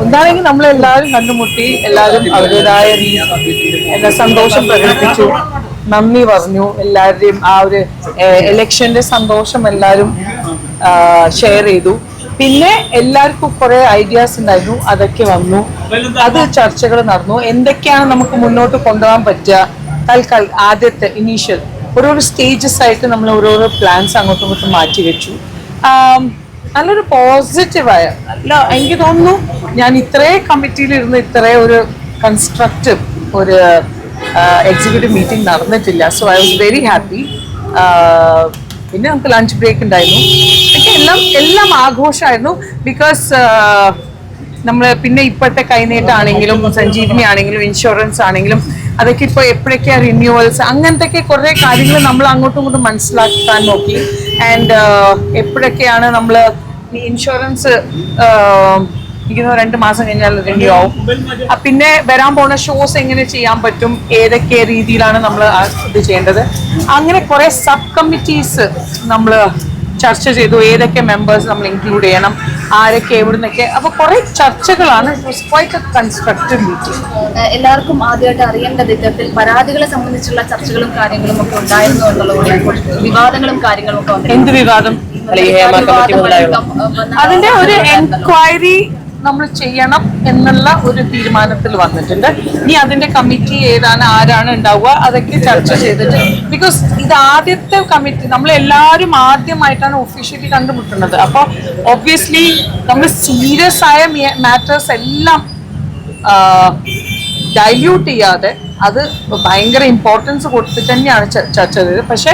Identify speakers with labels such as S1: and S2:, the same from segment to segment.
S1: എന്താണെങ്കിൽ നമ്മളെല്ലാവരും കണ്ടുമുട്ടി, എല്ലാവരും അവരുടേതായ എല്ലാ സന്തോഷം പ്രകടിപ്പിച്ചു, നന്ദി പറഞ്ഞു. എല്ലാവരുടെയും ആ ഒരു ഇലക്ഷന്റെ സന്തോഷം എല്ലാവരും ഷെയർ ചെയ്തു. പിന്നെ എല്ലാവർക്കും കുറെ ഐഡിയാസ് ഉണ്ടായിരുന്നു, അതൊക്കെ വന്നു, അത് ചർച്ചകൾ നടന്നു. എന്തൊക്കെയാണ് നമുക്ക് മുന്നോട്ട് കൊണ്ടുപോകാൻ പറ്റുക, തൽക്കാലം ആദ്യത്തെ ഇനീഷ്യൽ ഓരോരോ സ്റ്റേജസ് ആയിട്ട് നമ്മൾ ഓരോരോ പ്ലാൻസ് അങ്ങോട്ടും ഇങ്ങോട്ടും മാറ്റി വെച്ചു. നല്ലൊരു പോസിറ്റീവായ അല്ല, എനിക്ക് തോന്നുന്നു ഞാൻ ഇത്രയും കമ്മിറ്റിയിലിരുന്ന് ഇത്രയും ഒരു കൺസ്ട്രക്റ്റീവ് ഒരു എക്സിക്യൂട്ടീവ് മീറ്റിംഗ് നടന്നിട്ടില്ല. So I was very happy. പിന്നെ നമുക്ക് ലഞ്ച് ബ്രേക്ക് ഉണ്ടായിരുന്നു. എല്ലാം ആഘോഷമായിരുന്നു. ബിക്കോസ് നമ്മൾ പിന്നെ ഇപ്പോഴത്തെ കൈനീട്ടാണെങ്കിലും സഞ്ജീവനി ആണെങ്കിലും ഇൻഷുറൻസ് ആണെങ്കിലും അതൊക്കെ ഇപ്പോൾ എപ്പോഴൊക്കെയാണ് റിന്യൂവൽസ്, അങ്ങനത്തെ കുറേ കാര്യങ്ങൾ നമ്മൾ അങ്ങോട്ടും ഇങ്ങോട്ടും മനസ്സിലാക്കാൻ നോക്കി. ആൻഡ് എപ്പോഴൊക്കെയാണ് നമ്മൾ ഈ ഇൻഷുറൻസ് ഇരിക്കുന്ന 2 മാസം കഴിഞ്ഞാൽ റിന്യൂ ആവും. പിന്നെ വരാൻ പോണ ഷോസ് എങ്ങനെ ചെയ്യാൻ പറ്റും, ഏതൊക്കെ രീതിയിലാണ് നമ്മൾ ഇത് ചെയ്യേണ്ടത്, അങ്ങനെ കുറേ സബ് കമ്മിറ്റീസ് നമ്മൾ ചർച്ച ചെയ്തു. ഏതൊക്കെ മെമ്പേഴ്സ് നമ്മൾ ഇൻക്ലൂഡ് ചെയ്യണം, ആരൊക്കെ എവിടുന്നൊക്കെ. അപ്പോൾ കുറേ ചർച്ചകളാണ്. Constructive meeting.
S2: എല്ലാവർക്കും ആദ്യമായിട്ട് അറിയേണ്ടത് ഇത്തരത്തിൽ പരാതികളെ സംബന്ധിച്ചുള്ള ചർച്ചകളും കാര്യങ്ങളും ഒക്കെ ഉണ്ടായിരുന്നു എന്നുള്ളത്, വിവാദങ്ങളും കാര്യങ്ങളും ഒക്കെ.
S1: എന്ത് വിവാദം? അതിന്റെ ഒരു എൻക്വയറി നമ്മൾ ചെയ്യണം എന്നുള്ള ഒരു തീരുമാനത്തിൽ വന്നിട്ടുണ്ട്. ഇനി അതിന്റെ കമ്മിറ്റി ഏതാണ്, ആരാണ് ഉണ്ടാവുക, അതൊക്കെ ചർച്ച ചെയ്തിട്ട്. ബിക്കോസ് ഇത് ആദ്യത്തെ കമ്മിറ്റി, നമ്മൾ എല്ലാവരും ആദ്യമായിട്ടാണ് ഒഫീഷ്യലി കണ്ടുമുട്ടുന്നത്. അപ്പോൾ ഒബ്വിയസ്ലി നമ്മൾ സീരിയസ് ആയ മാറ്റേഴ്സ് എല്ലാം ഡൈല്യൂട്ട് ചെയ്യാതെ അത് ഭയങ്കര ഇമ്പോർട്ടൻസ് കൊടുത്തിട്ട് തന്നെയാണ് ചർച്ച ചെയ്തത്. പക്ഷെ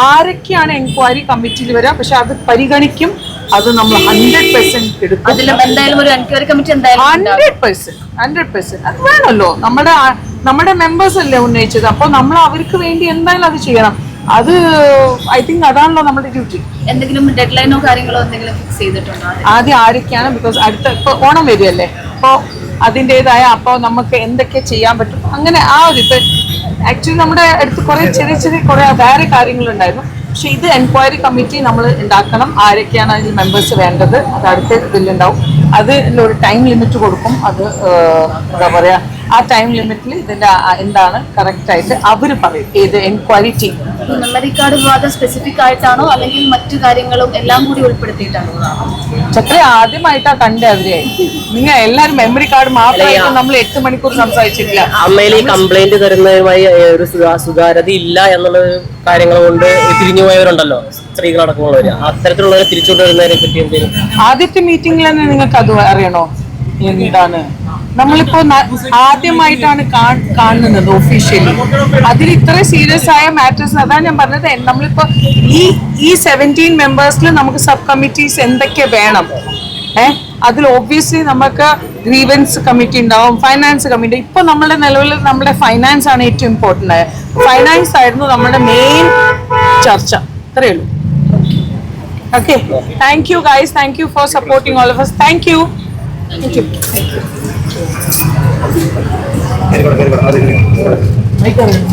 S1: ആരൊക്കെയാണ് എൻക്വയറി കമ്മിറ്റിയിൽ വരിക, പക്ഷെ അത് പരിഗണിക്കും. അത് നമ്മൾ 100% എടുക്കും.
S2: അതിലും എന്തായാലും ഒരു എൻക്വയറി കമ്മിറ്റി
S1: 100% അത് വേണമല്ലോ. നമ്മുടെ മെമ്പേഴ്സ് അല്ലേ ഉന്നയിച്ചത്, അപ്പോൾ നമ്മൾ അവർക്ക് വേണ്ടി എന്തായാലും അത് ചെയ്യണം. അത് ഐ തിങ്ക് അതാണല്ലോ നമ്മുടെ ഡ്യൂട്ടി.
S2: എന്തെങ്കിലും ഡെഡ് ലൈനോ കാര്യങ്ങളോ എന്തെങ്കിലും ഫിക്സ് ചെയ്തിട്ടുണ്ടോ?
S1: ആദ്യം ആരൊക്കെയാണ്, ബിക്കോസ് ഇപ്പോൾ ഓണം വരികയല്ലേ, അപ്പോൾ അതിൻ്റെതായ അപ്പോൾ നമുക്ക് എന്തൊക്കെ ചെയ്യാൻ പറ്റും, അങ്ങനെ ആ ഒരു ഇപ്പം ആക്ച്വലി നമ്മുടെ അടുത്ത് കുറേ ചെറിയ കുറേ വേറെ കാര്യങ്ങളുണ്ടായിരുന്നു. പക്ഷെ ഇത് എൻക്വയറി കമ്മിറ്റി നമ്മൾ ഉണ്ടാക്കണം. ആരൊക്കെയാണ് അതിൽ മെമ്പേഴ്സ് വേണ്ടത്, അത് അടുത്ത ഇതിലുണ്ടാവും. അതിലൊരു ടൈം ലിമിറ്റ് കൊടുക്കും. അത് എന്താ പറയുക, ആ ടൈം ലിമിറ്റിൽ ഇതിൻ്റെ എന്താണ് കറക്റ്റായിട്ട് അവർ പറയും. ഏത് എൻക്വയറി ടീം.
S2: മെമ്മറി കാർഡ് വിവാദം സ്പെസിഫിക് ആയിട്ടാണോ അല്ലെങ്കിൽ മറ്റു കാര്യങ്ങളും എല്ലാം കൂടി ഉൾപ്പെടുത്തിയിട്ടാണോ?
S1: ചക്ര ആദ്യമായിട്ടാ കണ്ടേ അവരെ. നിങ്ങൾ എല്ലാരും മെമ്മറി കാർഡ് മാത്രമായിട്ട് നമ്മൾ 8 മണിക്കൂർ സംസാരിച്ചിട്ടില്ല.
S3: അമ്മയിൽ ഈ കംപ്ലൈന്റ് തരുന്നതുമായി ഒരു സുതാര്യത ഇല്ല എന്നുള്ള കാര്യങ്ങൾ കൊണ്ട് തിരിഞ്ഞു പോയവരുണ്ടല്ലോ, സ്ത്രീകളടക്കമുള്ളവര്. അത്തരത്തിലുള്ളവരെ തിരിച്ചുകൊണ്ടുവരുന്നതിനെ പറ്റി എന്തെങ്കിലും
S1: ആദ്യത്തെ മീറ്റിംഗിൽ തന്നെ നിങ്ങൾക്ക് അത് അറിയണോ? എന്താണ് നമ്മളിപ്പോ ആദ്യമായിട്ടാണ് കാണുന്നത് ഒഫീഷ്യലി. അതിൽ ഇത്ര സീരിയസ് ആയ മാറ്റേഴ്സ്, അതാണ് ഞാൻ പറഞ്ഞത്. നമ്മളിപ്പോ ഈ 17 മെമ്പേഴ്സിൽ നമുക്ക് സബ് കമ്മിറ്റീസ് എന്തൊക്കെ വേണം. അതിൽ ഒബ്വിയസ്ലി നമുക്ക് ഗ്രീവൻസ് കമ്മിറ്റി ഉണ്ടാവും, ഫൈനാൻസ് കമ്മിറ്റി. ഇപ്പൊ നമ്മുടെ നിലവിൽ നമ്മുടെ ഫൈനാൻസ് ആണ് ഏറ്റവും ഇമ്പോർട്ടൻ്റ് ആയ. ഫൈനാൻസ് ആയിരുന്നു നമ്മുടെ മെയിൻ ചർച്ച. അത്രയേ ഉള്ളൂ. Okay, thank you guys. Thank you for supporting all of us. Thank you. Thank you.